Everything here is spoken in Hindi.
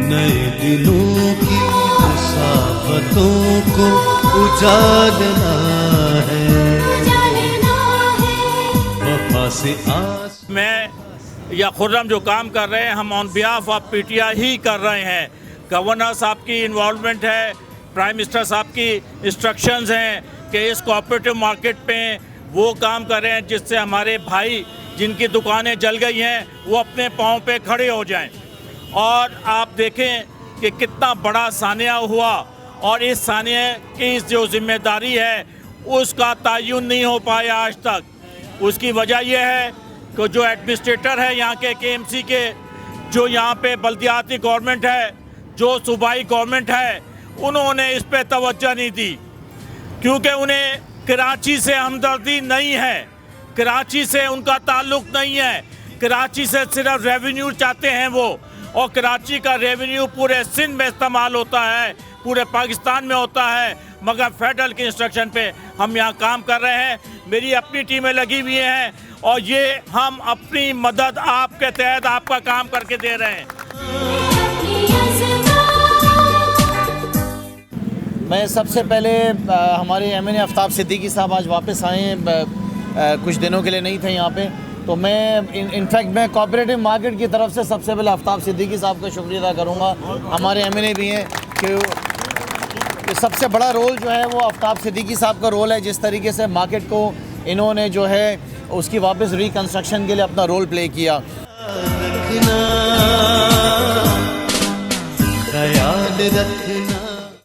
नए दिनों की मुसाफतों को उजालना है, वफा से आस। मैं या खुर्रम जो काम कर रहे हैं हम ऑन बिहाफ ऑफ पीटीआई ही कर रहे हैं। गवर्नर साहब की इन्वॉल्वमेंट है, प्राइम मिनिस्टर साहब की इंस्ट्रक्शंस हैं कि इस कोऑपरेटिव मार्केट पे वो काम कर रहे हैं जिससे हमारे भाई जिनकी दुकानें जल गई हैं वो अपने पाँव पे खड़े हो जाएं। और आप देखें कि कितना बड़ा सानिया हुआ और इस सानिया की जो जिम्मेदारी है उसका तयन नहीं हो पाया आज तक। उसकी वजह यह है कि जो एडमिनिस्ट्रेटर है यहाँ के केएमसी के, जो यहाँ पे बल्दियाती गवर्नमेंट है, जो सूबाई गवर्नमेंट है, उन्होंने इस पे तवज्जो नहीं दी क्योंकि उन्हें कराची से हमदर्दी नहीं है, कराची से उनका ताल्लुक नहीं है। कराची से सिर्फ रेवेन्यू चाहते हैं वो, और कराची का रेवेन्यू पूरे सिंध में इस्तेमाल होता है, पूरे पाकिस्तान में होता है, मगर फेडरल के इंस्ट्रक्शन पे हम यहाँ काम कर रहे हैं। मेरी अपनी टीमें लगी हुई हैं और ये हम अपनी मदद आपके तहत आपका काम करके दे रहे हैं। मैं सबसे पहले हमारे एमएनए आफ्ताब सिद्दीकी साहब आज वापस आए हैं, कुछ दिनों के लिए नहीं थे यहाँ पे, तो मैं इनफैक्ट मैं कोऑपरेटिव मार्केट की तरफ से सबसे पहले आफ्ताब सिद्दीकी साहब का शुक्रिया अदा करूँगा। हमारे एमएनए भी हैं कि सबसे बड़ा रोल जो है वो आफ्ताब सिद्दीकी साहब का रोल है। जिस तरीके से मार्केट को इन्होंने जो है उसकी वापस रिकन्स्ट्रक्शन के लिए अपना रोल प्ले किया। ख्याल रखना